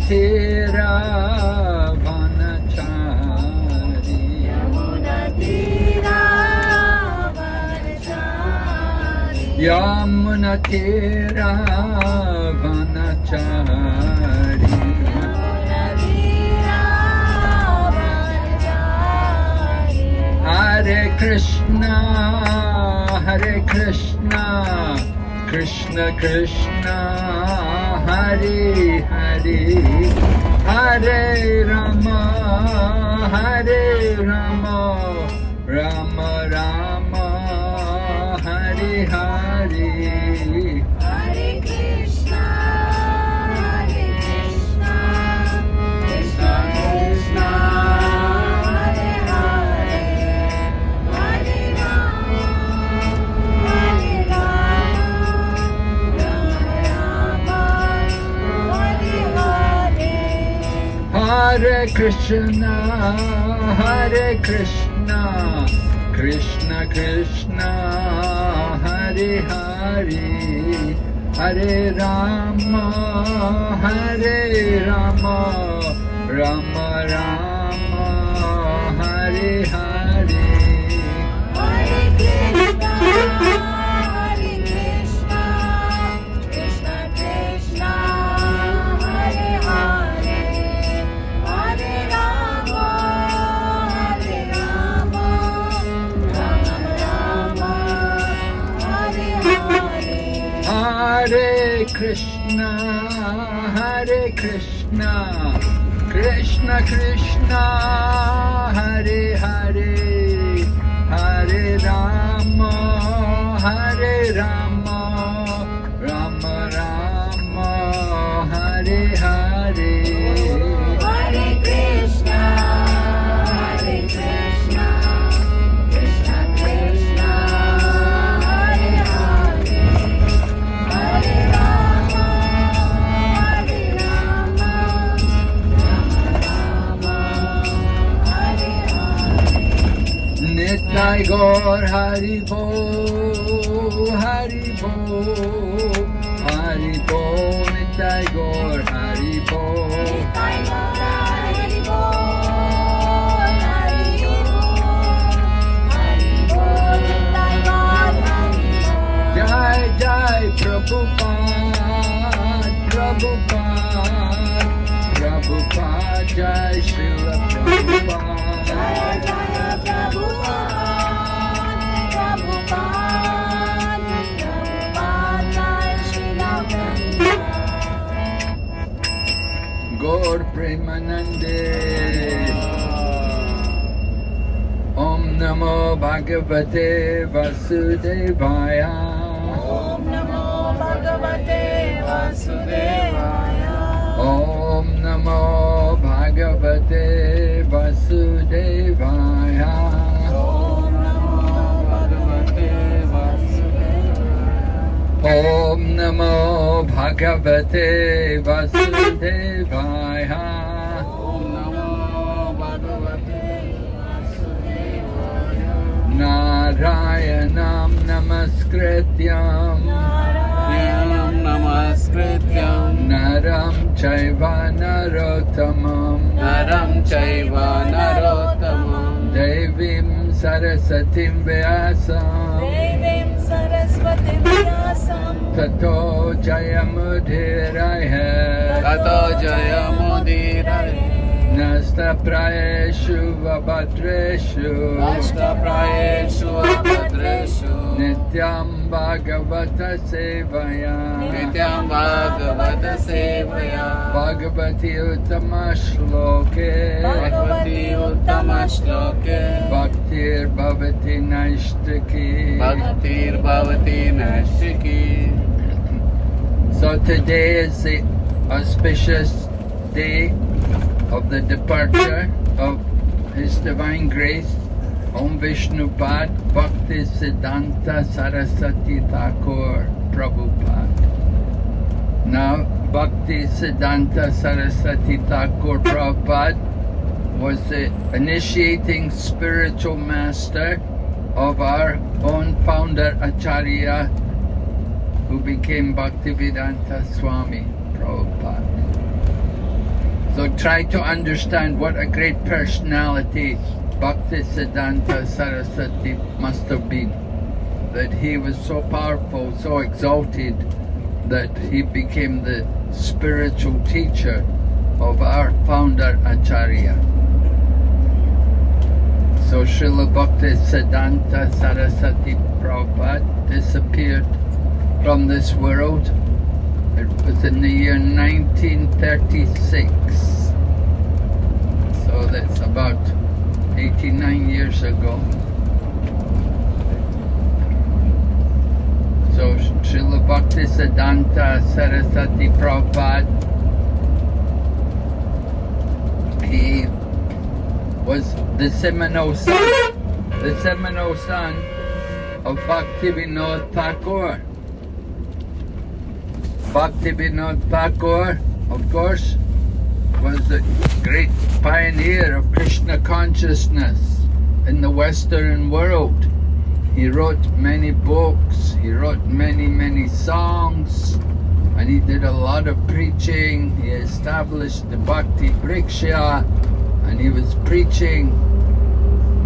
Tira Vanachari. Yamuna Tira Vanachari. Hare Krishna, Hare Krishna, Krishna Krishna, Hare Hare, Hare Rama, Hare Rama, Rama Rama, Hare Hare. Hare Krishna, Hare Krishna, Krishna Krishna, Hare Hare, Hare Rama, Hare Rama, Rama Rama, Hare Hare. Hare Krishna, Hare Krishna, Krishna Krishna, Hare Hare, Hare Rama, Hare Rama, Rama Rama, Hare Hare. Hare Krishna, Hare Krishna, Krishna Krishna, Hare Hare, Hare Rama, Hare Rama, Rama Rama, Hare Hare. Hare Krishna, Hare Krishna, Krishna Krishna, Hare Hare, Hare Rama, Hare Rama, Rama Rama, Hare Hare. Hare Krishna, Hare Krishna, Krishna Krishna, Hare Hare, Hare Rama, Hare Rama, Rama Rama, Hare Hare. Nitai Gaur Hari Bo, Hari Bo, Hari Bo, Nitai Gaur Hari Bo. Hare Bol, Hare Bol, Hare Bol, Nitai Gaur Hari Bol. Jai Jai Prabhupada, Prabhupada, Prabhupada, Jai Srila Prabhupada. Jaya Jaya Prabhupada, Prabhupada, Prabhupada, Jai Srila Prabhupada. Gaur Premanande. Om Namo Bhagavate Vasudevaya. Om Namo Bhagavate Vasudevaya. Om Namo Bhagavate Vasudevaya. Om Namo Bhagavate Vasudevaya. Om Namo Bhagavate Vasudevaya. Om Namo Bhagavate Vasudevaya. Narayanam Namaskrityam Narayanam Namaskrityam Naram Chaiva Narottamam Naram Chaiva Narottamam Devim Sarasatim Vyasam Devim Saraswati Vyasam Tato Jayamudhiraya Tato Jayamudhiraya Nasta Prayeshu Vabhadreshu Ashtaprayeshu Abhadreshu Nityam Bhagavata Sevaya Nityam Bhagavata Sevaya Bhagavati Uttama Shloke Bhagavati Uttama Shloke Bhaktir Bhavati Naishtaki. Bhaktir Bhavati Naishtaki. So today is the auspicious day of the departure of His Divine Grace Om Vishnupad Bhaktisiddhanta Sarasvati Thakura Prabhupada. Now, Bhaktisiddhanta Sarasvati Thakura Prabhupada was the initiating spiritual master of our own founder Acharya, who became Bhaktivedanta Swami Prabhupada. So try to understand what a great personality Bhaktisiddhanta Saraswati must have been. That he was so powerful, so exalted, that he became the spiritual teacher of our founder Acharya. So Srila Bhaktisiddhanta Saraswati Prabhupada disappeared from this world. It was in the year 1936. So that's about 89 years ago. So Srila Bhaktisiddhanta Saraswati Prabhupada, he was the seminal son of Bhaktivinoda Thakur. Bhaktivinoda Thakur, of course, was a great pioneer of Krishna consciousness in the Western world. He wrote many books, he wrote many songs, and he did a lot of preaching. He established the Bhakti Vriksha, and he was preaching.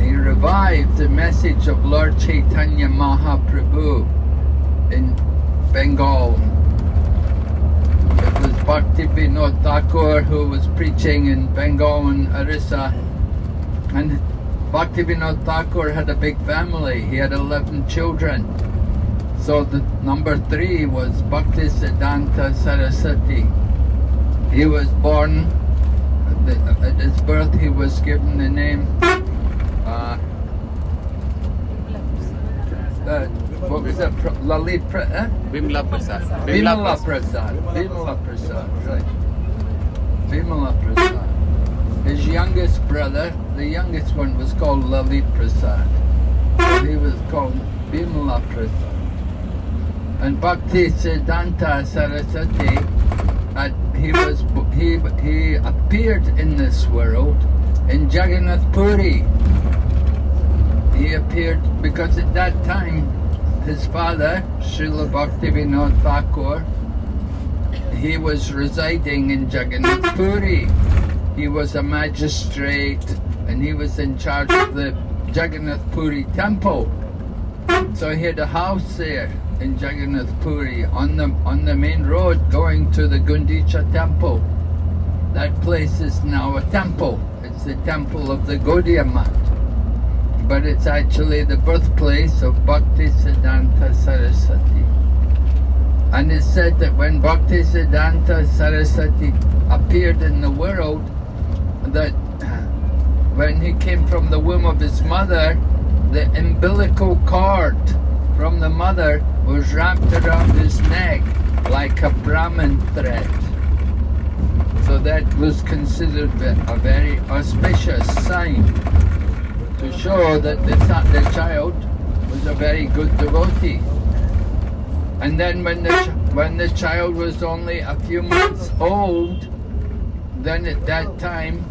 He revived the message of Lord Chaitanya Mahaprabhu in Bengal. It was Bhaktivinoda Thakur who was preaching in Bengal and Orissa. And Bhaktivinoda Thakur had a big family. He had 11 children. So the number 3 was Bhaktisiddhanta Saraswati. He was born, at his birth he was given the name, what was it? Lalit Bimla Prasad. Bimala Prasad, right. Bimala Prasad. His youngest brother, the youngest one, was called Lalit Prasad. So he was called Bimala Prasad. And Bhaktisiddhanta Saraswati, he appeared in this world in Jagannath Puri. He appeared because at that time his father, Srila Bhaktivinoda Thakur, he was residing in Jagannath Puri. He was a magistrate and he was in charge of the Jagannath Puri temple. So he had a house there in Jagannath Puri on the main road going to the Gundicha temple. That place is now a temple. It's the temple of the Gaudiya Math. But it's actually the birthplace of Bhaktisiddhanta Saraswati. And it's said that when Bhaktisiddhanta Saraswati appeared in the world, that when he came from the womb of his mother, the umbilical cord from the mother was wrapped around his neck like a Brahmin thread. So that was considered a very auspicious sign to show that the child was a very good devotee. And then when the child was only a few months old, then at that time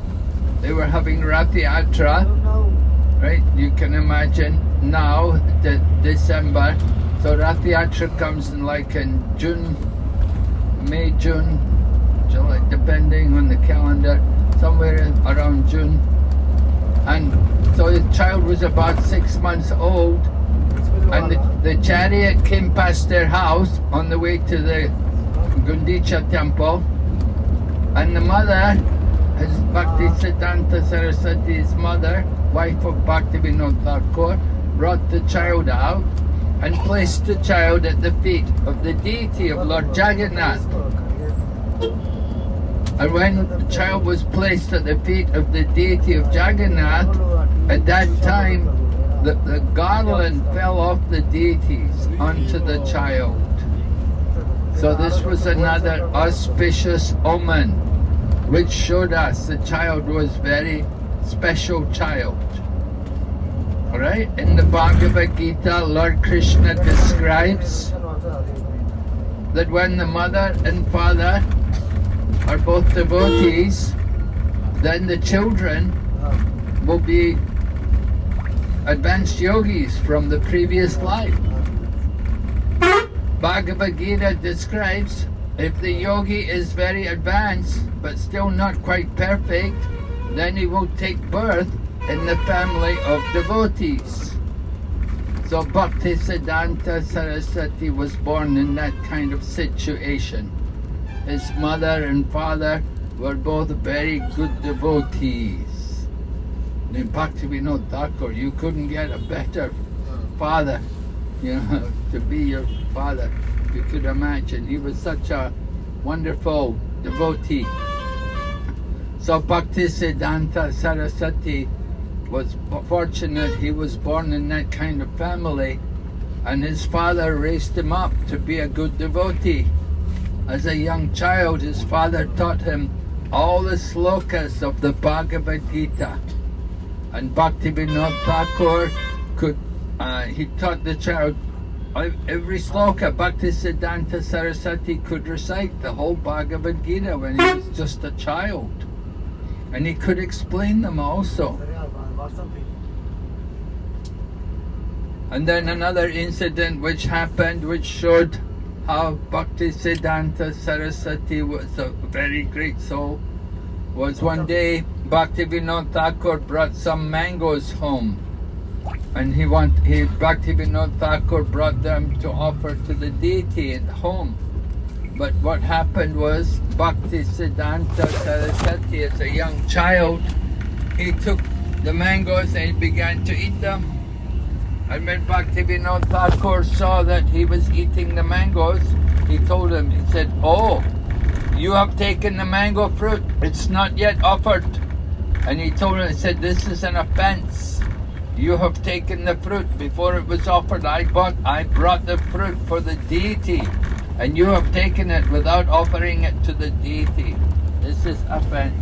they were having Rathayatra, right? You can imagine now that December, so Rathayatra comes in June, May, June, July, depending on the calendar, somewhere around June. And so the child was about 6 months old, and the chariot came past their house on the way to the Gundicha temple, and the mother, his Bhaktisiddhanta Saraswati's mother, wife of Bhaktivinoda Thakur, brought the child out and placed the child at the feet of the deity of Lord Jagannath. And when the child was placed at the feet of the deity of Jagannath, at that time the garland fell off the deities onto the child. So this was another auspicious omen which showed us the child was very special child. Alright, in the Bhagavad Gita, Lord Krishna describes that when the mother and father are both devotees, then the children will be advanced yogis from the previous life. Bhagavad Gita describes If the yogi is very advanced but still not quite perfect, then he will take birth in the family of devotees. So Bhaktisiddhanta Saraswati was born in that kind of situation. His mother and father were both very good devotees. In Bhaktivinoda Thakur, you couldn't get a better father, to be your father. You could imagine. He was such a wonderful devotee. So Bhaktisiddhanta Saraswati was fortunate. He was born in that kind of family, and his father raised him up to be a good devotee. As a young child, his father taught him all the slokas of the Bhagavad Gita. And Bhaktivinoda Thakur he taught the child every sloka. Bhaktisiddhanta Saraswati could recite the whole Bhagavad Gita when he was just a child. And he could explain them also. And then another incident which happened, which showed how Bhaktisiddhanta Saraswati was a very great soul, was one day Bhaktivinoda Thakur brought some mangoes home. And Bhaktivinoda Thakur brought them to offer to the deity at home. But what happened was Bhaktisiddhanta Saraswati, as a young child, he took the mangoes and he began to eat them. And when Bhaktivinoda Thakur saw that he was eating the mangoes, he told him, he said, "Oh, you have taken the mango fruit. It's not yet offered." And he told him, he said, "This is an offense. You have taken the fruit before it was offered. I brought the fruit for the deity, and you have taken it without offering it to the deity. This is offense."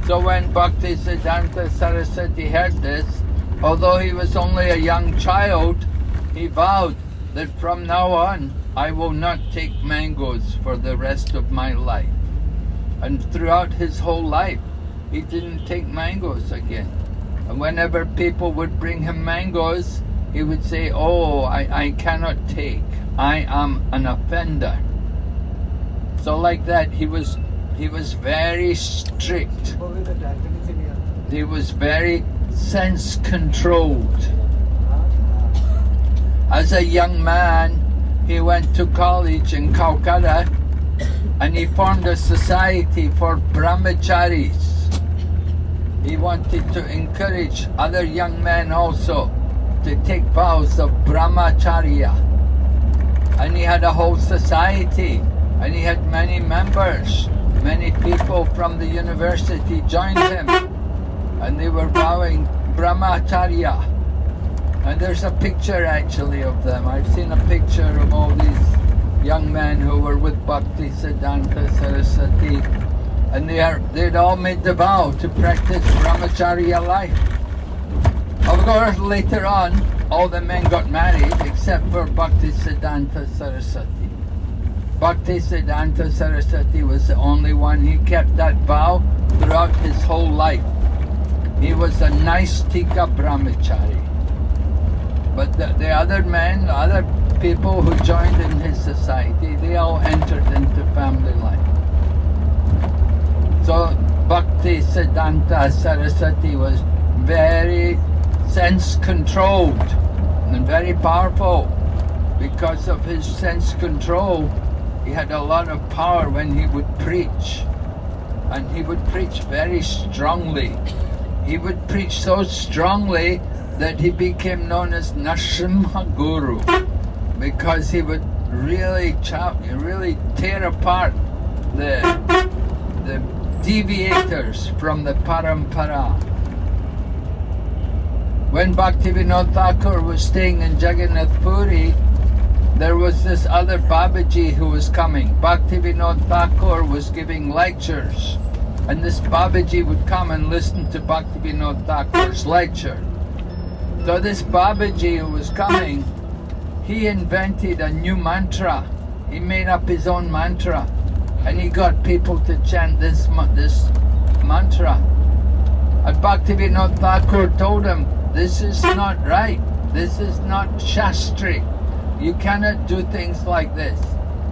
So when Bhaktisiddhanta Saraswati heard this, although he was only a young child, he vowed that from now on, I will not take mangoes for the rest of my life. And throughout his whole life, he didn't take mangoes again. And whenever people would bring him mangoes, he would say, "Oh, I cannot take. I am an offender." So like that, he was very strict. He was very sense-controlled. As a young man, he went to college in Calcutta, and he formed a society for brahmacharis. He wanted to encourage other young men also to take vows of brahmacharya. And he had a whole society, and he had many members. Many people from the university joined him, and they were vowing brahmacharya. And there's a picture actually of them. I've seen a picture of all these young men who were with Bhaktisiddhanta Saraswati, and they'd all made the vow to practice brahmacharya life. Of course, later on, all the men got married except for Bhaktisiddhanta Saraswati. Bhaktisiddhanta Saraswati was the only one. He kept that vow throughout his whole life. He was a Naistika brahmachari. But the other men, other people who joined in his society, they all entered into family life. So Bhaktisiddhanta Saraswati was very sense-controlled and very powerful. Because of his sense control, he had a lot of power when he would preach. And he would preach very strongly. He would preach so strongly that he became known as Narasimha Guru, because he would really tear apart the deviators from the parampara. When Bhaktivinoda Thakur was staying in Jagannath Puri, there was this other Babaji who was coming. Bhaktivinoda Thakur was giving lectures, and this Babaji would come and listen to Bhaktivinoda Thakur's lecture. So this Babaji who was coming, he invented a new mantra. He made up his own mantra, and he got people to chant this mantra. And Bhaktivinoda Thakur told him, "This is not right. This is not Shastri. You cannot do things like this.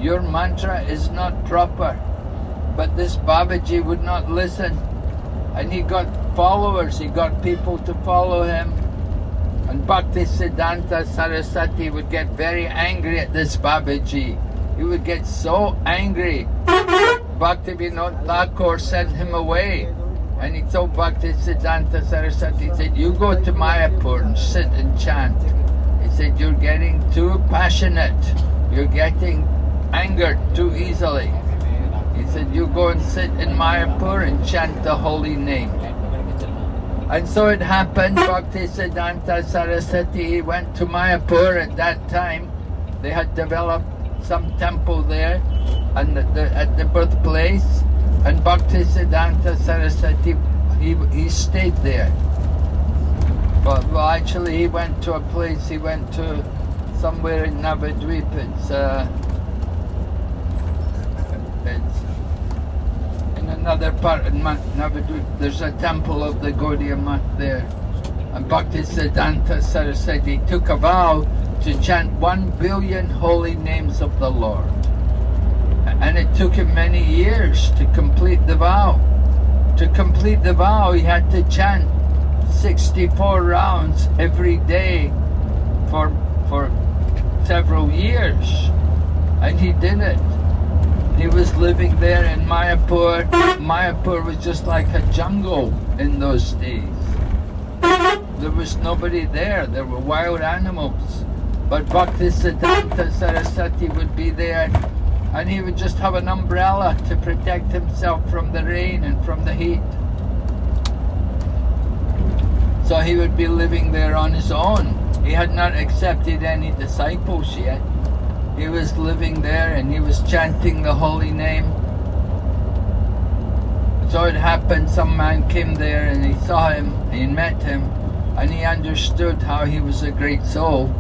your mantra is not proper. But this Babaji would not listen. And he got followers, he got people to follow him. And Bhaktisiddhanta Saraswati would get very angry at this Babaji. He would get so angry. Bhaktivinoda Thakur sent him away. And he told Bhaktisiddhanta Saraswati, he said, you go to Mayapur and sit and chant. He said, you're getting too passionate. You're getting angered too easily. He said, you go and sit in Mayapur and chant the holy name. And so it happened, Bhaktisiddhanta Saraswati went to Mayapur at that time. They had developed some temple there and at the birthplace. And Bhaktisiddhanta Saraswati, he stayed there. Well, actually he went to a place, he went to somewhere in Navadvip. It's in another part of Navadvip. There's a temple of the Gaudiya Math there. And Bhaktisiddhanta Saraswati took a vow to chant 1 billion holy names of the Lord. And it took him many years to complete the vow. To complete the vow, he had to chant 64 rounds every day for several years. And he did it. He was living there in Mayapur. Mayapur was just like a jungle in those days. There was nobody there. There were wild animals. But Bhaktisiddhanta Saraswati would be there, and he would just have an umbrella to protect himself from the rain and from the heat. So he would be living there on his own. He had not accepted any disciples yet. He was living there and he was chanting the holy name. So it happened, some man came there and he saw him, he met him, and he understood how he was a great soul.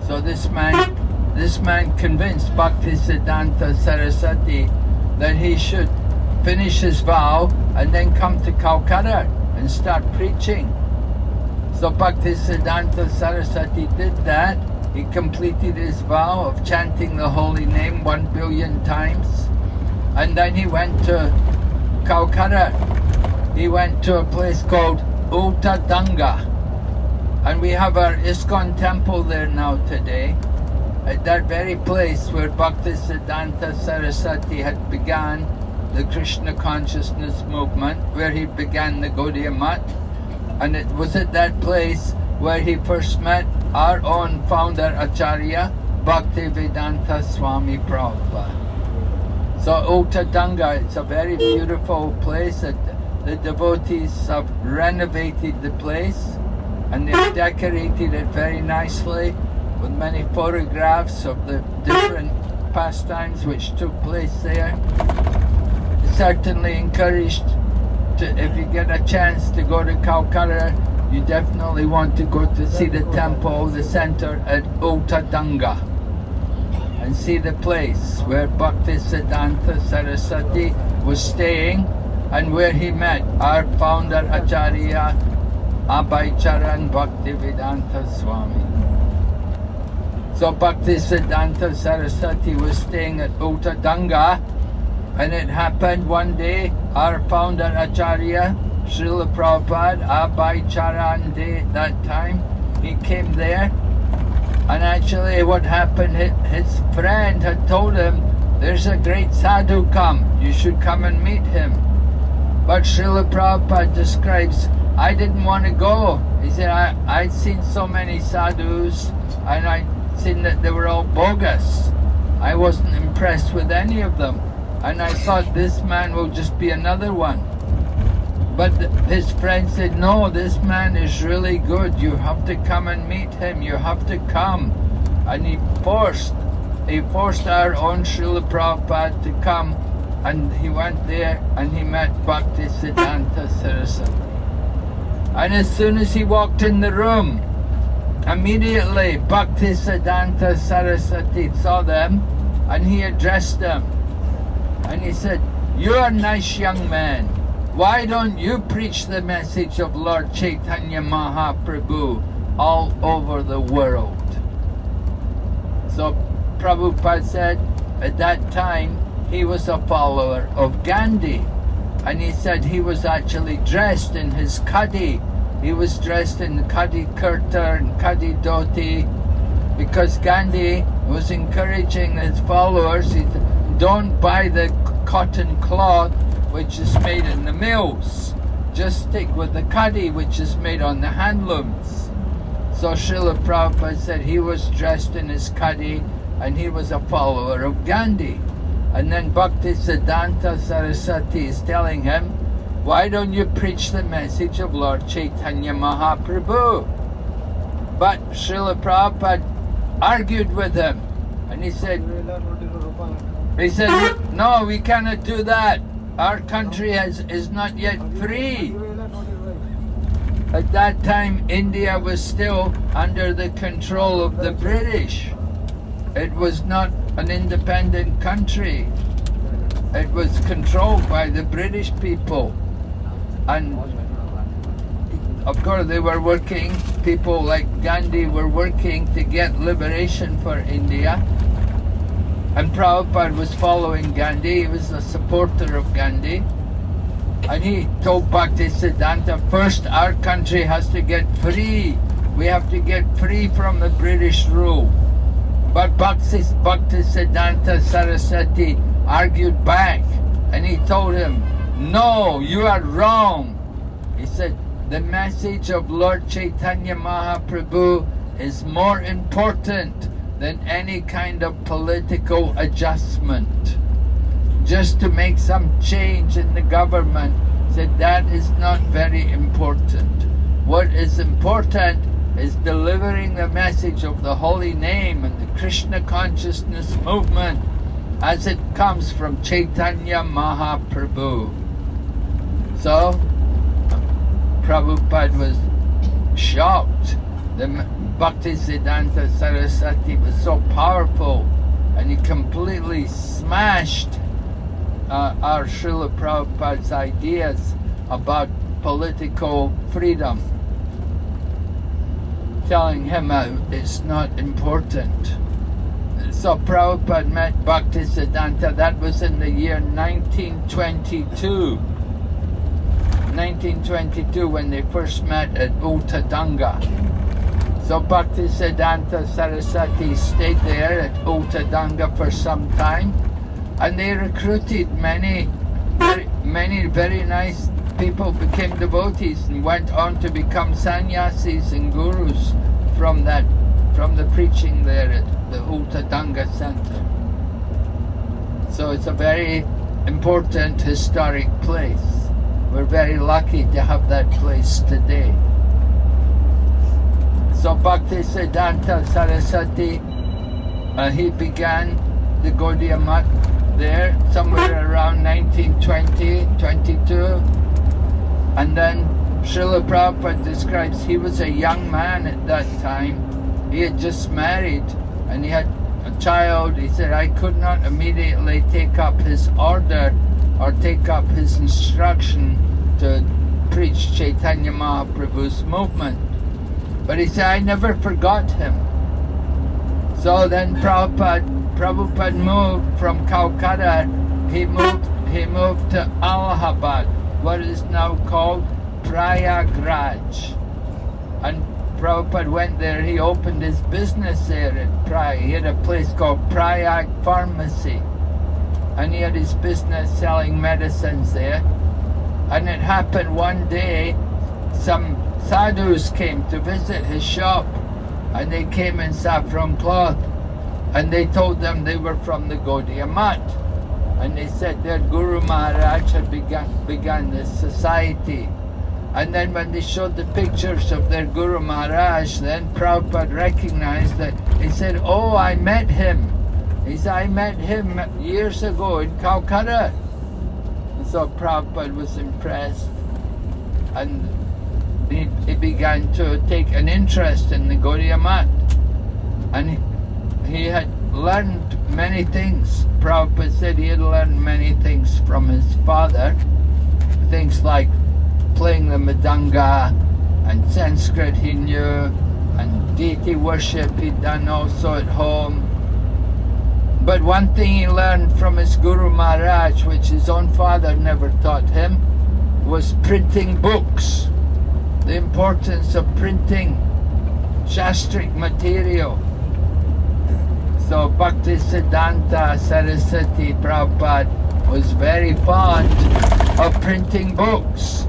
So this man convinced Bhaktisiddhanta Saraswati that he should finish his vow and then come to Calcutta and start preaching. So Bhaktisiddhanta Saraswati did that. He completed his vow of chanting the holy name 1 billion times. And then he went to Calcutta. He went to a place called Uttadanga. And we have our ISKCON temple there now today. At that very place where Bhaktisiddhanta Saraswati had begun the Krishna consciousness movement, where he began the Gaudiya Math. And it was at that place where he first met our own founder Acharya, Bhaktivedanta Swami Prabhupada. So Uttadanga, it's a very beautiful place. The devotees have renovated the place and they've decorated it very nicely with many photographs of the different pastimes which took place there. It's certainly encouraged if you get a chance to go to Calcutta, you definitely want to go to see the temple, the center at Uttadanga, and see the place where Bhaktisiddhanta Saraswati was staying and where he met our founder Acharya Abhaycharan Bhaktivedanta Swami. So Bhaktisiddhanta Saraswati was staying at Uttadanga, and it happened one day, our founder Acharya, Srila Prabhupada, Abhaycharan Day at that time, he came there, and actually what happened, his friend had told him, there's a great sadhu come, you should come and meet him. But Srila Prabhupada describes, I didn't want to go. He said, I'd seen so many sadhus, and I'd seen that they were all bogus. I wasn't impressed with any of them. And I thought this man will just be another one. But his friend said, no, this man is really good. You have to come and meet him. You have to come. And he forced our own Srila Prabhupada to come. And he went there and he met Bhaktisiddhanta Saraswati. And as soon as he walked in the room, immediately Bhaktisiddhanta Saraswati saw them and he addressed them. And he said, you're a nice young man. Why don't you preach the message of Lord Chaitanya Mahaprabhu all over the world? So Prabhupada said, at that time he was a follower of Gandhi. And he said he was actually dressed in his khadi. He was dressed in khadi kurta and khadi dhoti because Gandhi was encouraging his followers, he said, don't buy the cotton cloth which is made in the mills. Just stick with the khadi which is made on the handlooms. So Srila Prabhupada said he was dressed in his khadi and he was a follower of Gandhi. And then Bhaktisiddhanta Saraswati is telling him, why don't you preach the message of Lord Chaitanya Mahaprabhu? But Srila Prabhupada argued with him, and he said, no, we cannot do that. Our country is not yet free. At that time, India was still under the control of the British. It was not an independent country. It was controlled by the British people. And of course they were working, people like Gandhi were working to get liberation for India. And Prabhupada was following Gandhi, he was a supporter of Gandhi. And he told Bhaktisiddhanta, first our country has to get free. We have to get free from the British rule. But Bhaktisiddhanta Saraswati argued back, and he told him, no, you are wrong. He said, the message of Lord Chaitanya Mahaprabhu is more important than any kind of political adjustment. Just to make some change in the government, said that is not very important. What is important is delivering the message of the holy name and the Krishna consciousness movement as it comes from Chaitanya Mahaprabhu. So Prabhupada was shocked. The Bhaktisiddhanta Saraswati was so powerful, and he completely smashed our Srila Prabhupada's ideas about political freedom, telling him it's not important. So Prabhupada met Bhaktisiddhanta, that was in the year 1922. 1922 when they first met at Uttadanga. So Bhaktisiddhanta Saraswati stayed there at Uttadanga for some time, and they recruited many very nice people, became devotees and went on to become sannyasis and gurus from the preaching there at the Uttadanga center. So it's a very important historic place. We're very lucky to have that place today. So Bhaktisiddhanta Saraswati, he began the Gaudiya Math there somewhere around 1920, 22. And then Srila Prabhupada describes he was a young man at that time. He had just married and he had a child. He said, I could not immediately take up his order or take up his instruction to preach Chaitanya Mahaprabhu's movement. But he said, I never forgot him. So then Prabhupada moved from Calcutta. He moved to Allahabad, what is now called Prayagraj. And Prabhupada went there, he opened his business there at Prayag. He had a place called Prayag Pharmacy. And he had his business selling medicines there. And it happened one day, some sadhus came to visit his shop, and they came in saffron cloth, and they told them they were from the Gaudiya Math. And they said that Guru Maharaj had begun this society. And then when they showed the pictures of their Guru Maharaj, then Prabhupada recognized that. He said, oh, I met him. He said, I met him years ago in Calcutta. And so Prabhupada was impressed. And he began to take an interest in the Gaudiya Math. And he had learned many things. Prabhupada said he had learned many things from his father. Things like playing the Mridanga and Sanskrit he knew, and deity worship he'd done also at home. But one thing he learned from his Guru Maharaj, which his own father never taught him, was printing books. The importance of printing Shastric material. So Bhaktisiddhanta Sarasvati Prabhupada was very fond of printing books.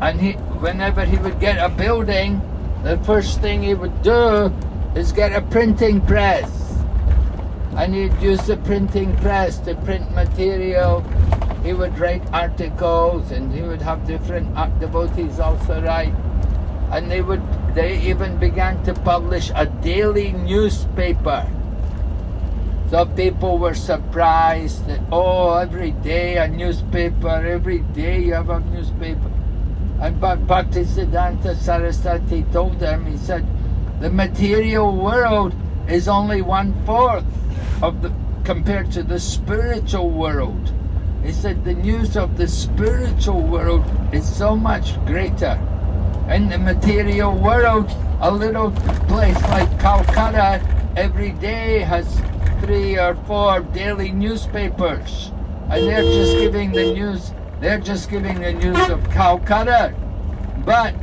And whenever he would get a building, the first thing he would do is get a printing press. And he'd use the printing press to print material. He would write articles, and he would have different devotees also write. And they even began to publish a daily newspaper. So people were surprised that, oh, every day a newspaper, every day you have a newspaper. And Bhaktisiddhanta Saraswati told them, he said, the material world is only 1/4 compared to the spiritual world. He said the news of the spiritual world is so much greater. In the material world, a little place like Calcutta every day has 3 or 4 daily newspapers, and they're just giving the news. They're just giving the news of Calcutta, but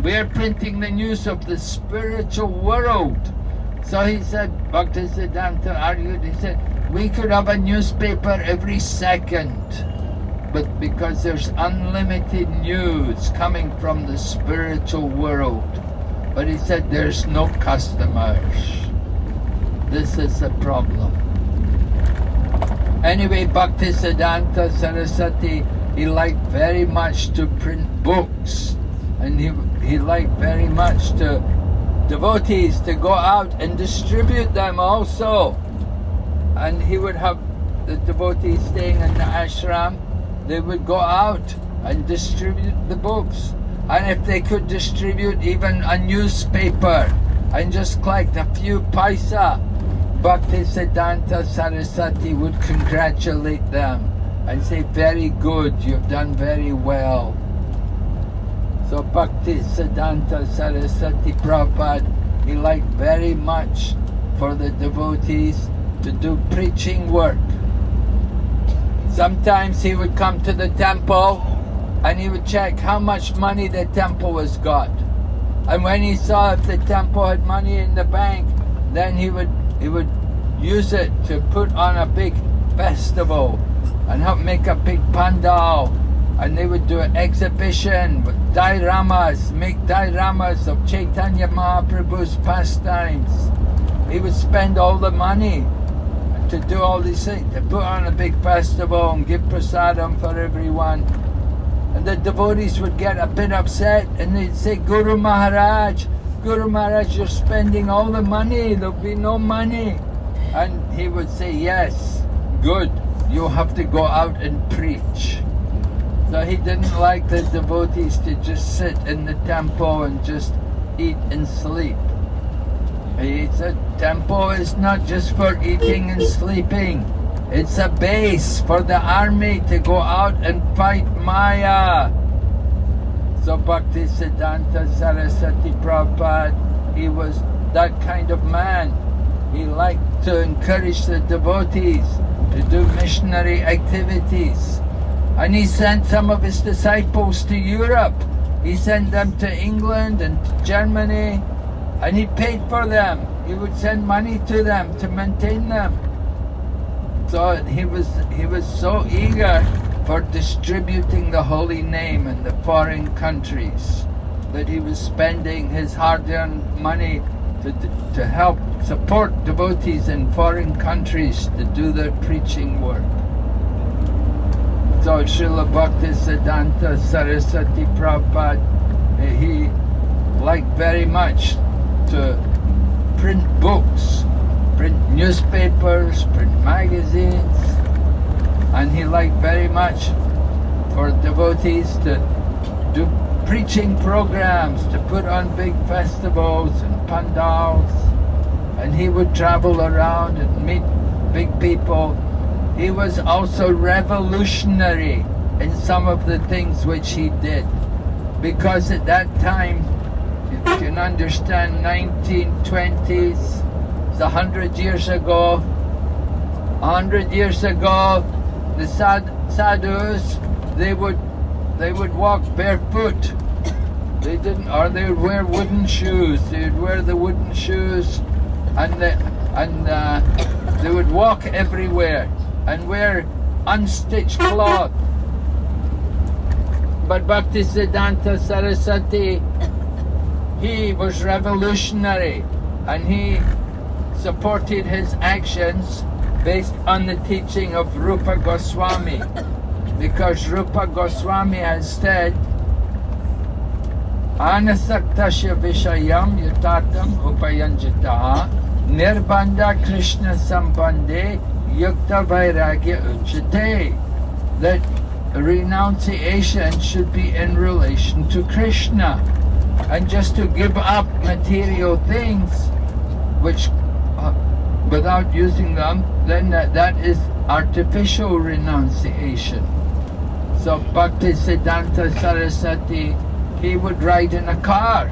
we're printing the news of the spiritual world. So he said, Bhaktisiddhanta argued, he said, we could have a newspaper every second, but because there's unlimited news coming from the spiritual world. But he said, there's no customers. This is the problem. Anyway, Bhaktisiddhanta Saraswati, he liked very much to print books, and he liked very much to devotees to go out and distribute them also. And he would have the devotees staying in the ashram, they would go out and distribute the books. And if they could distribute even a newspaper and just collect a few paisa, Bhaktisiddhanta Saraswati would congratulate them and say, very good, you've done very well. So Bhaktisiddhanta Saraswati Prabhupada, he liked very much for the devotees to do preaching work. Sometimes he would come to the temple and he would check how much money the temple has got. And when he saw if the temple had money in the bank, then he would use it to put on a big festival and help make a big pandal. And they would do an exhibition with dioramas, make dioramas of Chaitanya Mahaprabhu's pastimes. He would spend all the money to do all these things, to put on a big festival and give prasadam for everyone. And the devotees would get a bit upset and they'd say, Guru Maharaj, you're spending all the money, there'll be no money. And he would say, yes, good, you have to go out and preach. So he didn't like the devotees to just sit in the temple and just eat and sleep. He said, temple is not just for eating and sleeping. It's a base for the army to go out and fight Maya. So Bhaktisiddhanta Saraswati Prabhupada, he was that kind of man. He liked to encourage the devotees to do missionary activities. And he sent some of his disciples to Europe. He sent them to England and to Germany, and he paid for them. He would send money to them to maintain them. So he was so eager for distributing the holy name in the foreign countries that he was spending his hard-earned money to help support devotees in foreign countries to do their preaching work. So Srila Bhaktisiddhanta Saraswati Prabhupada, he liked very much to print books, print newspapers, print magazines, and he liked very much for devotees to do preaching programs, to put on big festivals and pandals, and he would travel around and meet big people. He was also revolutionary in some of the things which he did, because at that time, you can understand, 1920s, it's 100 years ago, 100 years ago, the sadhus, they would walk barefoot. They didn't, or they would wear wooden shoes. They would wear the wooden shoes, and they would walk everywhere and wear unstitched cloth. But Bhaktisiddhanta Saraswati, he was revolutionary, and he supported his actions based on the teaching of Rupa Goswami, because Rupa Goswami has said, Anasaktasya Vishayam Yatatam Upayanjitaha Nirbandha Krishna Sambandhe Yukta Vairagya Uchate, that renunciation should be in relation to Krishna, and just to give up material things which without using them, then that is artificial renunciation. So Bhaktisiddhanta Saraswati, he would ride in a car.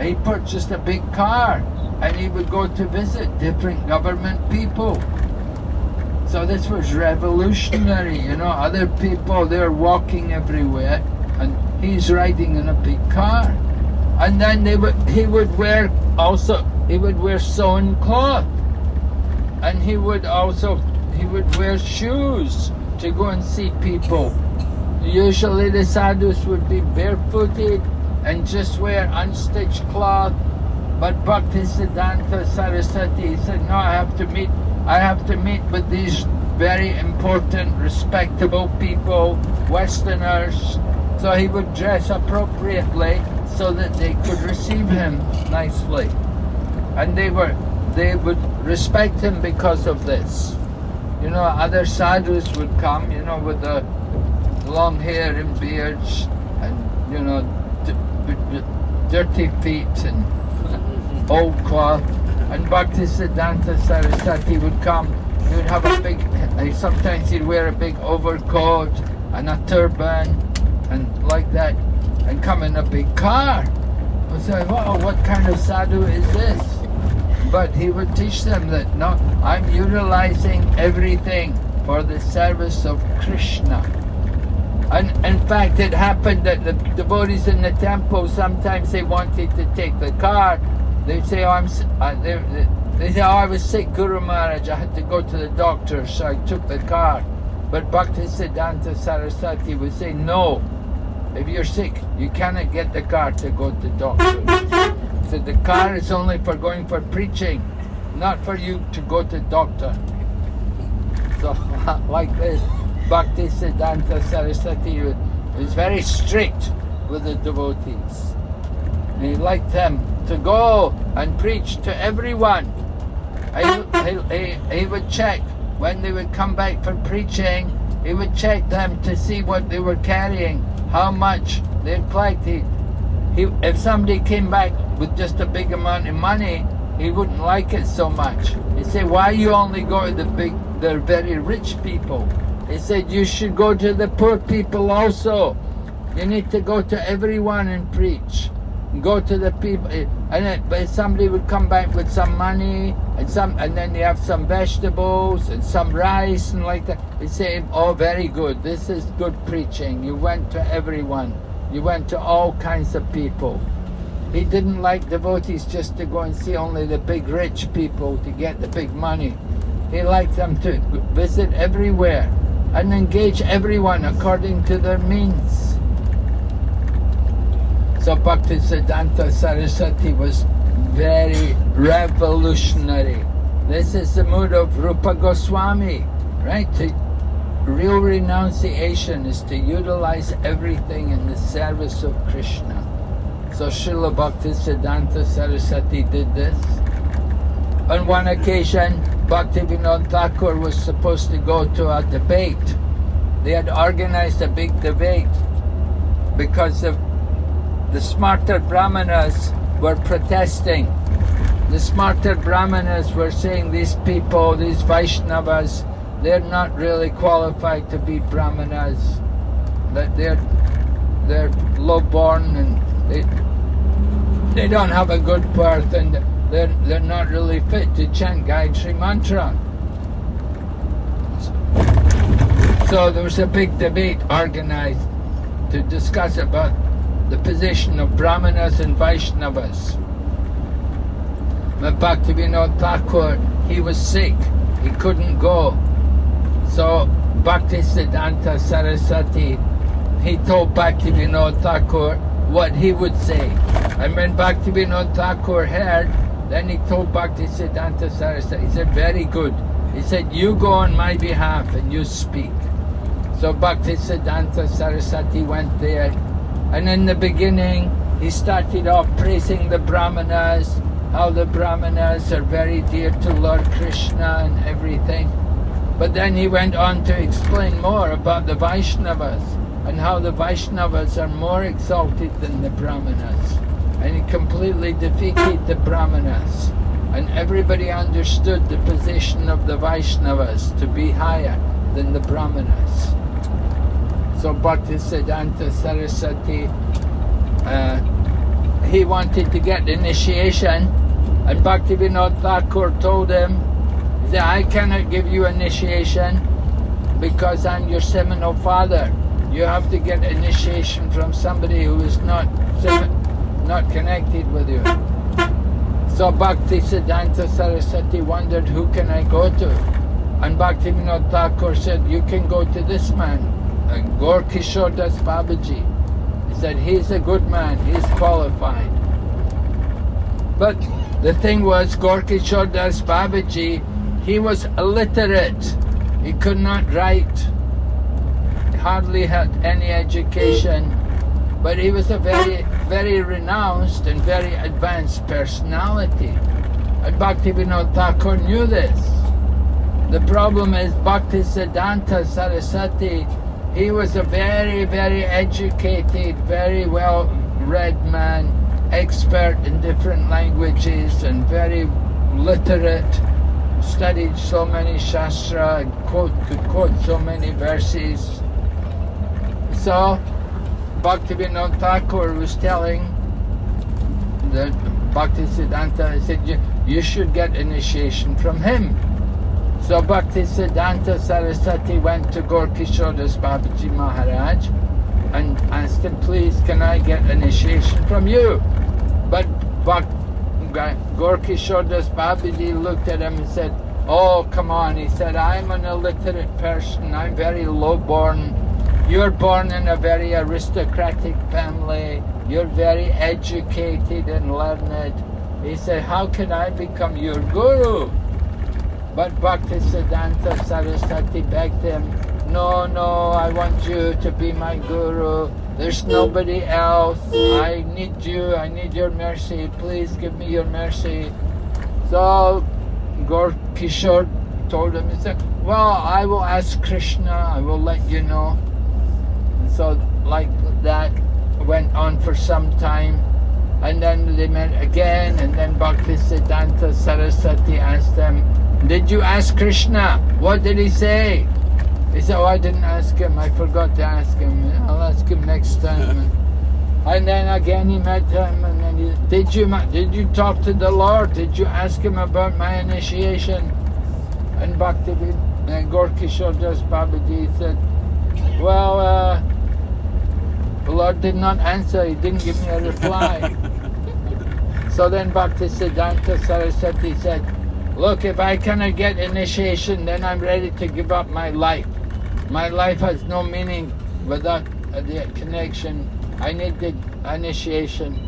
He purchased a big car, and he would go to visit different government people. So this was revolutionary, you know. Other people, they're walking everywhere, and he's riding in a big car. And then he would wear sewn cloth, and he would wear shoes to go and see people. Usually the sadhus would be barefooted and just wear unstitched cloth. But Bhaktisiddhanta Saraswati said, no, I have to meet with these very important, respectable people, Westerners. So he would dress appropriately so that they could receive him nicely. And they would respect him because of this. You know, other sadhus would come, you know, with the long hair and beards, and, you know, dirty feet and old cloth. And Bhaktisiddhanta Saraswati would come. He would have a big, sometimes he'd wear a big overcoat and a turban and like that, and come in a big car. I say, wow, what kind of sadhu is this? But he would teach them that, no, I'm utilizing everything for the service of Krishna. And in fact, it happened that the devotees in the temple, sometimes they wanted to take the car. They'd say, I was sick, Guru Maharaj, I had to go to the doctor, so I took the car. But Bhaktisiddhanta Saraswati would say, no, if you're sick, you cannot get the car to go to the doctor. So the car is only for going for preaching, not for you to go to the doctor. So like this, Bhaktisiddhanta Saraswati was very strict with the devotees. And he liked them to go and preach to everyone. He would check when they would come back from preaching. He would check them to see what they were carrying, how much they'd collected. If somebody came back with just a big amount of money, he wouldn't like it so much. He'd say, why you only go to the very rich people? He said, you should go to the poor people also. You need to go to everyone and preach. Go to the people, but somebody would come back with some money, and then they have some vegetables and some rice and like that. They say, oh, very good, this is good preaching. You went to everyone. You went to all kinds of people. He didn't like devotees just to go and see only the big rich people to get the big money. He liked them to visit everywhere and engage everyone according to their means. So Bhaktisiddhanta Saraswati was very revolutionary. This is the mood of Rupa Goswami, right? Real renunciation is to utilize everything in the service of Krishna. So Srila Bhaktisiddhanta Saraswati did this. On one occasion, Bhaktisiddhanta Thakur was supposed to go to a debate. They had organized a big debate because of the smarter Brahmanas were protesting. The smarter Brahmanas were saying these people, these Vaishnavas, they're not really qualified to be Brahmanas. That they're low-born and they don't have a good birth, and they're not really fit to chant Gayatri Mantra. So there was a big debate organized to discuss about the position of Brahmanas and Vaishnavas. But Bhaktivinoda Thakur, he was sick, he couldn't go. So Bhaktisiddhanta Saraswati, he told Bhaktivinoda Thakur what he would say. And when Bhaktivinoda Thakur heard, then he told Bhaktisiddhanta Saraswati, he said, very good. He said, you go on my behalf and you speak. So Bhaktisiddhanta Saraswati went there, and in the beginning he started off praising the Brahmanas, how the Brahmanas are very dear to Lord Krishna and everything. But then he went on to explain more about the Vaishnavas and how the Vaishnavas are more exalted than the Brahmanas. And he completely defeated the Brahmanas. And everybody understood the position of the Vaishnavas to be higher than the Brahmanas. So Bhaktisiddhanta Saraswati, he wanted to get initiation, and Bhaktivinoda Thakur told him that I cannot give you initiation because I'm your seminal father. You have to get initiation from somebody who is not connected with you. So Bhaktisiddhanta Saraswati wondered, who can I go to? And Bhaktivinoda Thakur said, you can go to this man, Gaur Kishore Das Babaji. He said, he's a good man, he's qualified. But the thing was, Gaur Kishore Das Babaji, he was illiterate. He could not write, hardly had any education, but he was a very, very renounced and very advanced personality. And Bhaktivinoda Thakur knew this. The problem is Bhaktisiddhanta Saraswati, he was a very, very educated, very well-read man, expert in different languages and very literate, studied so many shastra and could quote so many verses. So Bhaktivinoda Thakur was telling the Bhaktisiddhanta, he said, you should get initiation from him. So Bhaktisiddhanta Saraswati went to Gaur Kishore Das Babaji Maharaj and asked him, please, can I get initiation from you? But Gaur Kishore Das Babaji looked at him and said, oh, come on. He said, I'm an illiterate person, I'm very low-born. You're born in a very aristocratic family, you're very educated and learned. He said, how can I become your guru? But Bhaktisiddhanta Saraswati begged him, no, I want you to be my guru. There's nobody else. I need you, I need your mercy. Please give me your mercy. So Gaur Kishore told him, he said, well, I will ask Krishna, I will let you know. And so like that went on for some time. And then they met again, and then Bhaktisiddhanta Saraswati asked them, did you ask Krishna? What did he say? He said, oh, I didn't ask him, I forgot to ask him. I'll ask him next time. And then again he met him, and then he, did you talk to the Lord? Did you ask him about my initiation? And Gaur Kishore Das Babaji said, well, the Lord did not answer, he didn't give me a reply. So then Bhaktisiddhanta Saraswati said, look, if I cannot get initiation, then I'm ready to give up my life. My life has no meaning without the connection. I need the initiation.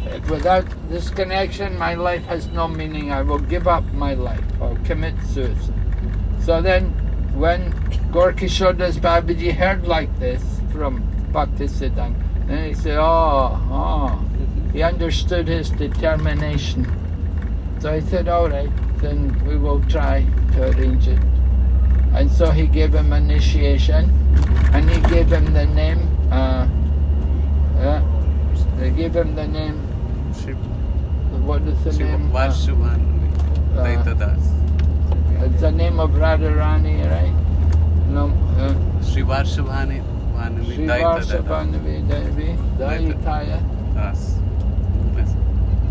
If without this connection, my life has no meaning. I will give up my life. I'll commit suicide. So then, when Gaur Kishore Das Babaji heard like this from Bhaktisiddhanta, then he said, he understood his determination. So he said, all right, then we will try to arrange it. And so he gave him initiation, and he gave him the name, they gave him the name, what is the name? It's the name of Radharani, right? No, Sri Varshabhani Devi Dayitaya.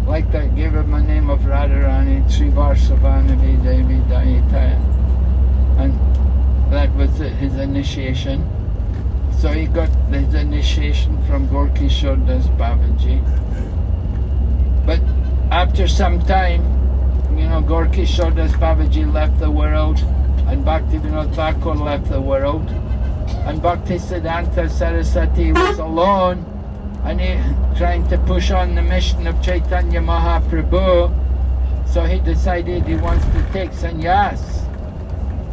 Like that, gave him a name of Radharani, Sri Varshabhani Devi Dayitaya. And initiation. So he got his initiation from Gorkishore Das Babaji. But after some time, Gorkishore Das Babaji left the world, and Bhaktivinoda Thakur left the world, and Bhaktisiddhanta Saraswati was alone, and he trying to push on the mission of Chaitanya Mahaprabhu. So he decided he wants to take sannyas.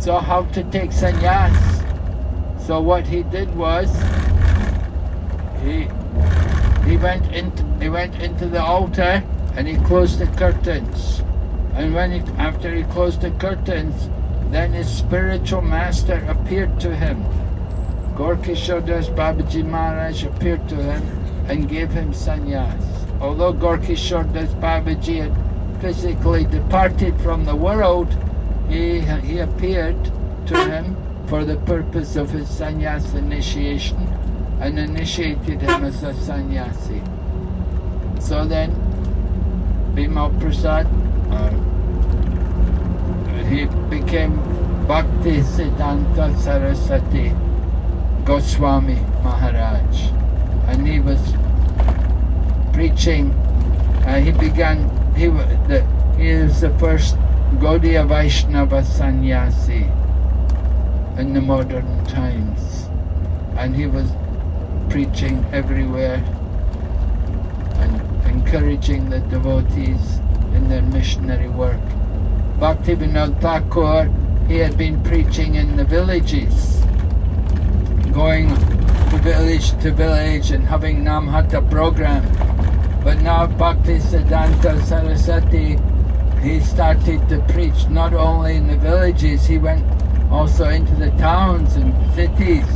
So how to take sannyas? So what he did was he went into the altar and he closed the curtains. And after he closed the curtains, then his spiritual master appeared to him. Gorkishore Das Babaji Maharaj appeared to him and gave him sannyas. Although Gorkishore Das Babaji had physically departed from the world, he appeared to him for the purpose of his sannyas initiation and initiated him as a sannyasi. So then, Bimal Prasad, he became Bhaktisiddhanta Saraswati Goswami Maharaj, and he was preaching. He is the first Gaudiya Vaishnava sannyasi in the modern times, and he was preaching everywhere and encouraging the devotees in their missionary work. Bhaktivinoda Thakur, he had been preaching in the villages, going to village and having Namhata program. But now Bhaktisiddhanta Saraswati, he started to preach not only in the villages, he went also into the towns and cities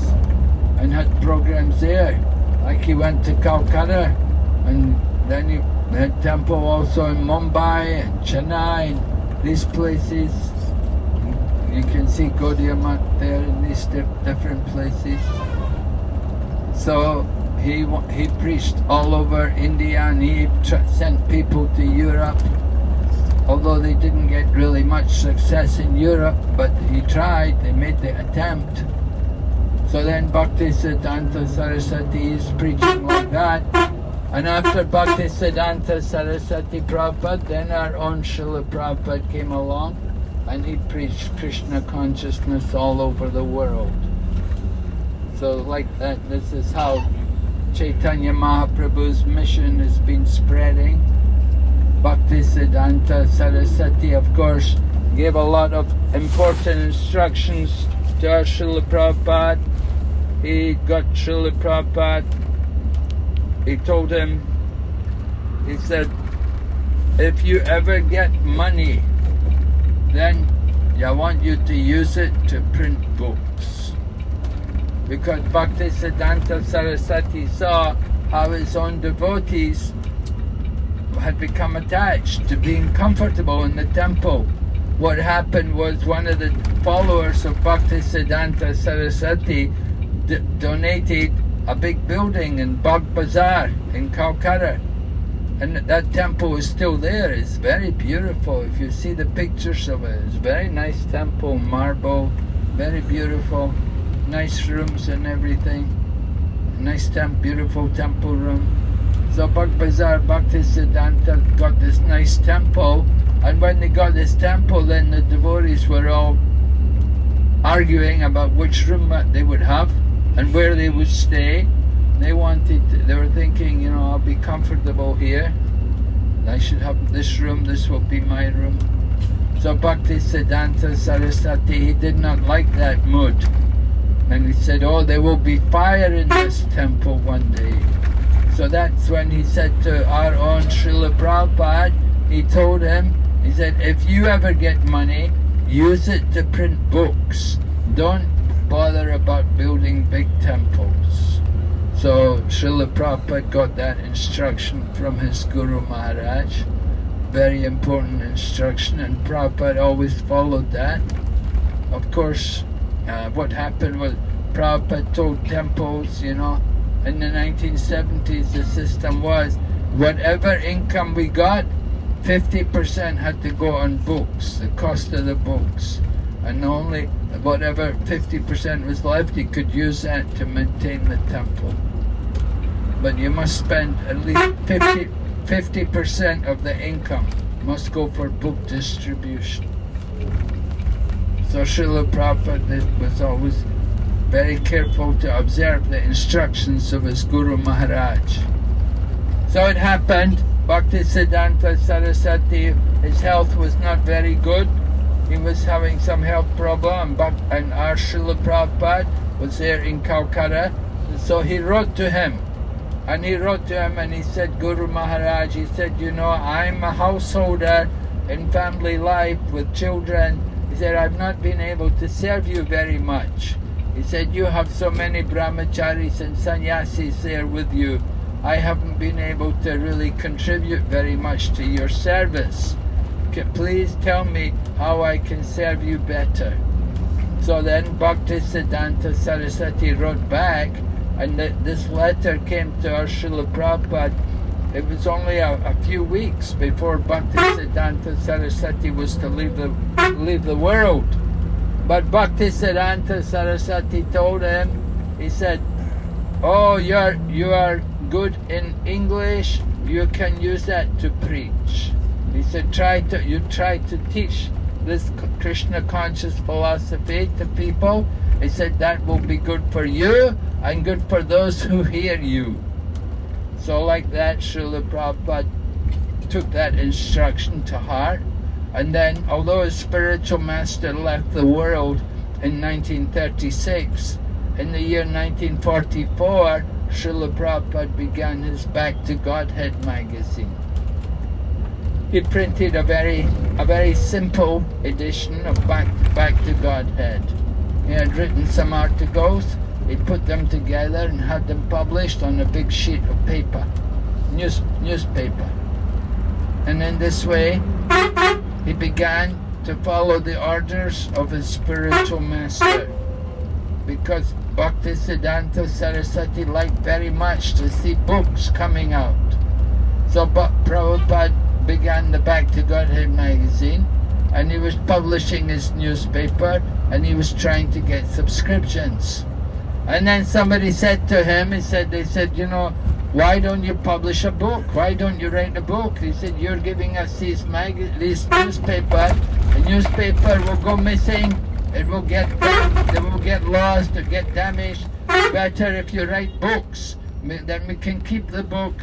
and had programs there. Like he went to Calcutta, and then he had temple also in Mumbai and Chennai and these places. You can see Gaudiya Math there in these different places. So he preached all over India, and he sent people to Europe. Although they didn't get really much success in Europe, but he tried, they made the attempt. So then Bhaktisiddhanta Saraswati is preaching like that. And after Bhaktisiddhanta Saraswati Prabhupada, then our own Srila Prabhupada came along, and he preached Krishna consciousness all over the world. So like that, this is how Chaitanya Mahaprabhu's mission has been spreading. Bhaktisiddhanta Saraswati, of course, gave a lot of important instructions to our Srila Prabhupada. He got Srila Prabhupada, he told him, he said, if you ever get money, then I want you to use it to print books. Because Bhaktisiddhanta Saraswati saw how his own devotees had become attached to being comfortable in the temple. What happened was one of the followers of Bhaktisiddhanta Saraswati donated a big building in Bagh Bazaar in Calcutta, and that temple is still there. It's very beautiful. If you see the pictures of it, it's a very nice temple, marble, very beautiful, nice rooms and everything, nice beautiful temple room. So Bagh Bazaar, Bhaktisiddhanta got this nice temple, and when they got this temple, then the devotees were all arguing about which room they would have and where they would stay. They were thinking, I'll be comfortable here. I should have this room, this will be my room. So Bhaktisiddhanta Saraswati, he did not like that mood. And he said, there will be fire in this temple one day. So that's when he said to our own Srila Prabhupada, he told him, he said, if you ever get money, use it to print books. Don't bother about building big temples. So Srila Prabhupada got that instruction from his Guru Maharaj. Very important instruction, and Prabhupada always followed that. Of course, what happened was Prabhupada told temples, in the 1970s the system was, whatever income we got, 50% had to go on books, the cost of the books. and only whatever 50% was left, he could use that to maintain the temple. But you must spend at least 50% of the income must go for book distribution. So Srila Prabhupada was always very careful to observe the instructions of his Guru Maharaj. So it happened, Bhaktisiddhanta Saraswati, his health was not very good. He was having some health problem, and our Srila Prabhupada was there in Calcutta. So he wrote to him. And he wrote to him and he said, Guru Maharaj, he said, you know, I'm a householder in family life with children. He said, I've not been able to serve you very much. He said, you have so many brahmacharis and sannyasis there with you. I haven't been able to really contribute very much to your service. Please tell me how I can serve you better. So then Bhaktisiddhanta Saraswati wrote back, and this letter came to our Srila Prabhupada. It was only a few weeks before Bhaktisiddhanta Saraswati was to leave the world. But Bhaktisiddhanta Saraswati told him, he said, oh, you are good in English, you can use that to preach. He said, try to teach this Krishna conscious philosophy to people. He said, that will be good for you and good for those who hear you. So like that, Srila Prabhupada took that instruction to heart. And then, although his spiritual master left the world in 1936, in the year 1944, Srila Prabhupada began his Back to Godhead magazine. He printed a very simple edition of Back to Godhead. He had written some articles, he put them together and had them published on a big sheet of paper, newspaper. And in this way, he began to follow the orders of his spiritual master, because Bhaktisiddhanta Saraswati liked very much to see books coming out. So Prabhupada began the Back to Godhead magazine, and he was publishing his newspaper, and he was trying to get subscriptions. And then somebody said to him, they said, you know, why don't you publish a book? Why don't you write a book? He said, you're giving us this newspaper. The newspaper will go missing. It will get lost or get damaged. Better if you write books. Then we can keep the book.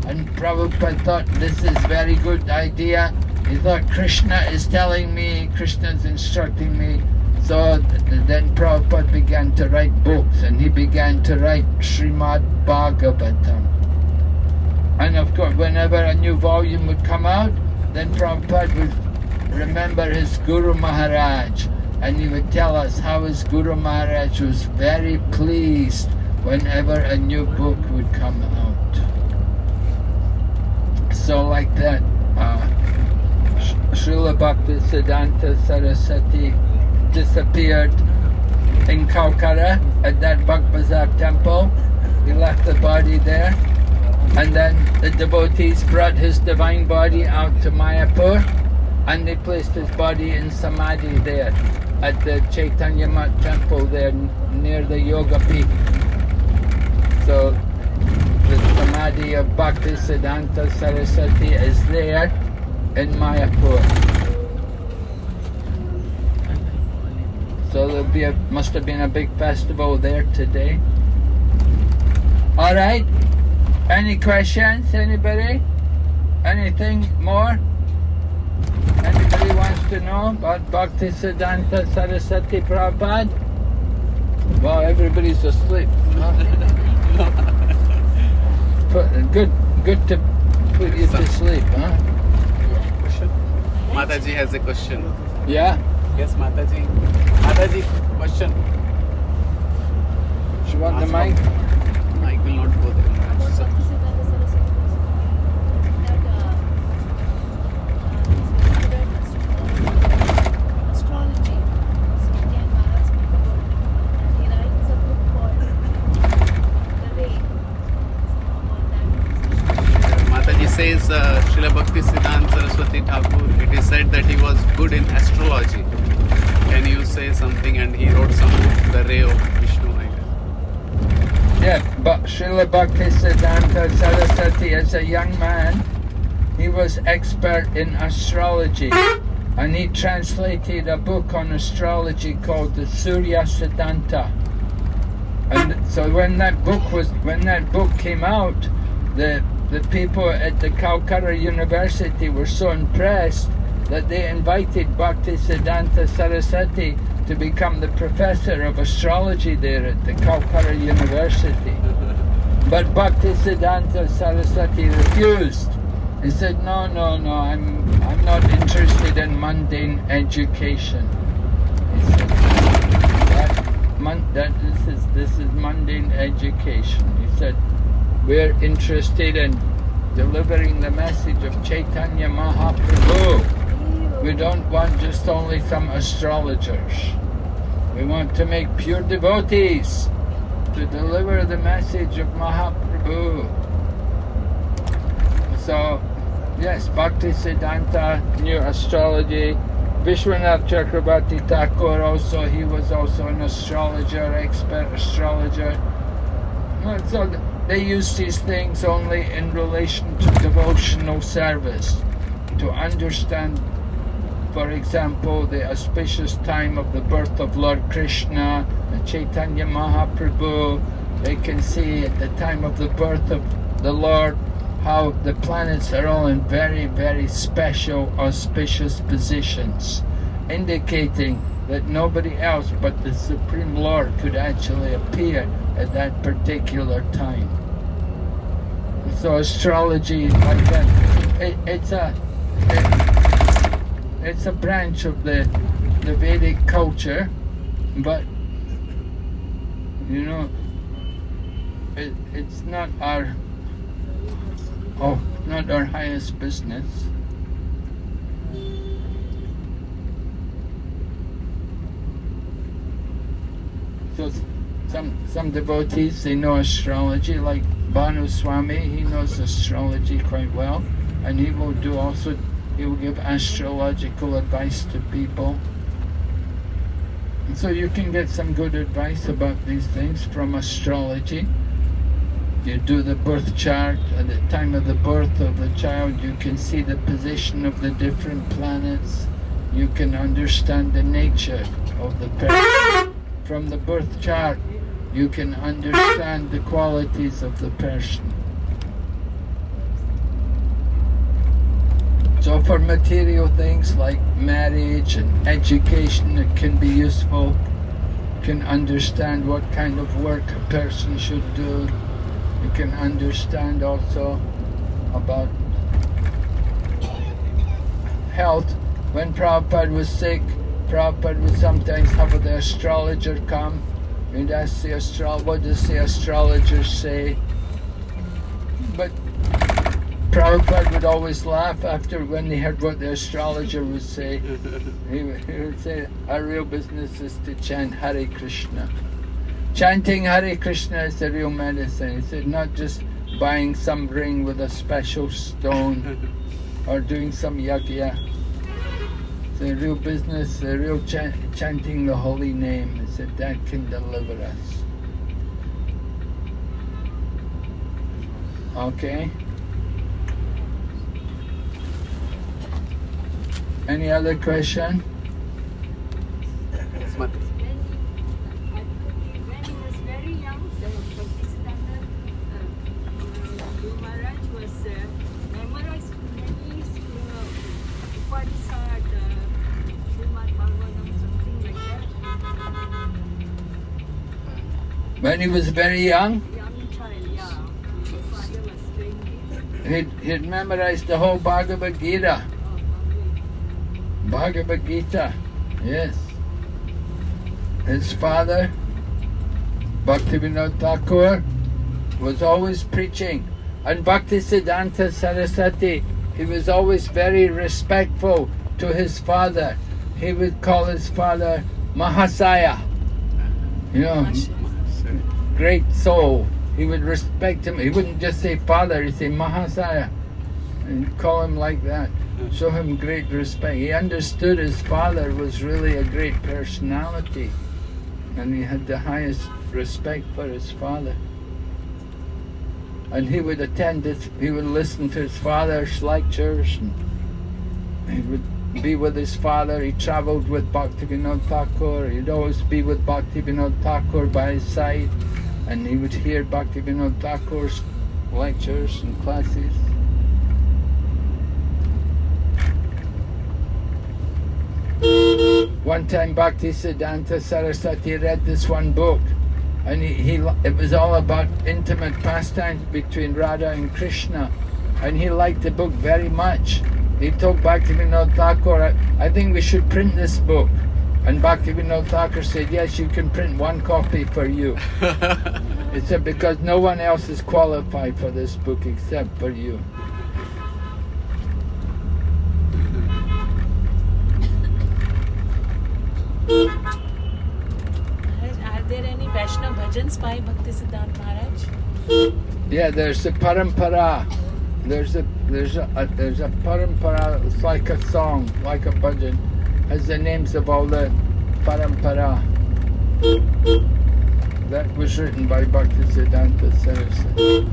And Prabhupada thought, this is very good idea. He thought, Krishna is telling me, Krishna is instructing me. So then Prabhupada began to write books, and he began to write Srimad Bhagavatam. And of course, whenever a new volume would come out, then Prabhupada would remember his Guru Maharaj, and he would tell us how his Guru Maharaj was very pleased whenever a new book would come out. So like that, Srila Bhaktisiddhanta Saraswati disappeared in Calcutta at that Bhaktisiddhanta temple. He left the body there, and then the devotees brought his divine body out to Mayapur, and they placed his body in Samadhi there at the Chaitanya Mat temple there near the Yoga Peak. So the Samadhi of Bhaktisiddhanta Saraswati is there in Mayapur. So must have been a big festival there today. All right. Any questions? Anybody? Anything more? Anybody wants to know about Bhaktisiddhanta Saraswati Prabhupada? Well, everybody's asleep. Good to put you to sleep, huh? Question? Mataji has a question. Yeah? Yes, Mataji. Mataji, question. Do you want the mic? Mic will not go there. Says Srila Bhaktisiddhanta Saraswati Thakura, it is said that he was good in astrology. Can you something, and he wrote some the ray of Vishnu, I guess. Yeah, but Srila Bhaktisiddhanta Saraswati, as a young man, he was expert in astrology, and he translated a book on astrology called the Surya Siddhanta. And so when that book came out, the people at the Calcutta University were so impressed that they invited Bhaktisiddhanta Saraswati to become the professor of astrology there at the Calcutta University. But Bhaktisiddhanta Saraswati refused. He said, no, I'm not interested in mundane education. He said, this is mundane education. He said, we're interested in delivering the message of Chaitanya Mahaprabhu. We don't want just only some astrologers. We want to make pure devotees to deliver the message of Mahaprabhu. So, yes, Bhaktisiddhanta knew astrology. Vishwanath Chakrabarti Thakur also, he was also an astrologer, expert astrologer. So they used these things only in relation to devotional service, to understand, for example, the auspicious time of the birth of Lord Krishna and Chaitanya Mahaprabhu. They can see at the time of the birth of the Lord how the planets are all in very, very special, auspicious positions, indicating that nobody else but the Supreme Lord could actually appear at that particular time. So astrology, like that, it's a branch of the Vedic culture, but you know, it's not our highest business. So some devotees, they know astrology, like Bhanu Swami, he knows astrology quite well, and he will give astrological advice to people. And so you can get some good advice about these things from astrology. You do the birth chart. At the time of the birth of the child, you can see the position of the different planets. You can understand the nature of the person. From the birth chart, you can understand the qualities of the person. So for material things like marriage and education, it can be useful. You can understand what kind of work a person should do. You can understand also about health. When Prabhupada was sick, Prabhupada would sometimes have the astrologer come and ask the what does the astrologer say? But Prabhupada would always laugh after when he heard what the astrologer would say. He would say, our real business is to chant Hare Krishna. Chanting Hare Krishna is the real medicine. He said, not just buying some ring with a special stone or doing some yajna. The real business, the real chanting the holy name. He said, that can deliver us. Okay? Any other question? When he was very young, Bhaktisiddhanta Guru Maharaj was memorized many Upanishad, Srimad Bhagavatam, something like that. When he was very young? Young child, yeah. His father was doing this. He'd memorized the whole Bhagavad Gita. Bhagavad Gita, yes. His father, Bhaktivinoda Thakur, was always preaching. And Bhaktisiddhanta Saraswati, he was always very respectful to his father. He would call his father Mahasaya. You know, great soul. He would respect him. He wouldn't just say father, he'd say Mahasaya. and call him like that. Show him great respect. He understood his father was really a great personality, and he had the highest respect for his father. And he would he would listen to his father's lectures, and he would be with his father. He travelled with Bhaktisiddhanta Thakur. He'd always be with Bhaktisiddhanta Thakur by his side, and he would hear Bhaktisiddhanta Thakur's lectures and classes. One time Bhaktisiddhanta Saraswati read this one book, and it was all about intimate pastimes between Radha and Krishna, and he liked the book very much. He told Bhaktisiddhanta Thakur, I think we should print this book. And Bhaktisiddhanta Thakur said, yes, you can print one copy for you. He said, because no one else is qualified for this book except for you. Are there any Vaishnava bhajans by Bhaktisiddhanta Maharaj? Yeah, there's a parampara. There's a parampara. It's like a song, like a bhajan. Has the names of all the parampara. That was written by Bhaktisiddhanta Saraswati.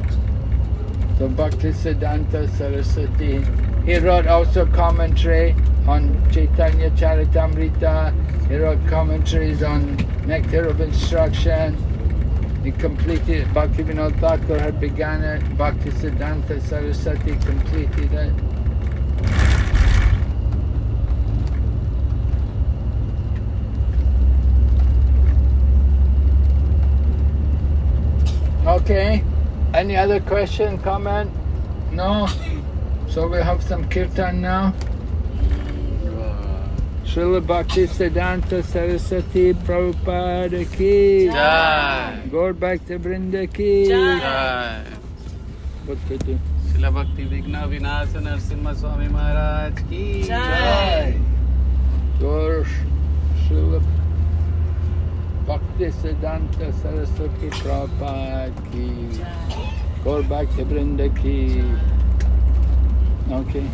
So Bhaktisiddhanta Saraswati, he wrote also commentary on Chaitanya Charitamrita. He wrote commentaries on Nectar of Instruction. He completed, Bhaktivinoda Thakur had begun it, Bhaktisiddhanta Saraswati completed it. Okay, any other question, comment? No? So we have some kirtan now? Srila Bhaktisiddhanta Saraswati Prabhupada ki Jai. Gaur Bhakta Vrinda ki Jai. What to do? Srila Bhakti Vigna Vinasa Narasimha Swami Maharaj ki Jai. Gaur Srila Bhaktisiddhanta Saraswati Prabhupada ki Gaur Bhakta Vrinda ki. Okay.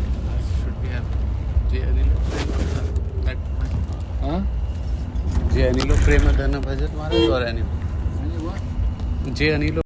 Should we have Jai Anilo Huh? Jai Anilo Premadana Bhajan Maharaj or any? Any what? Jai Anilo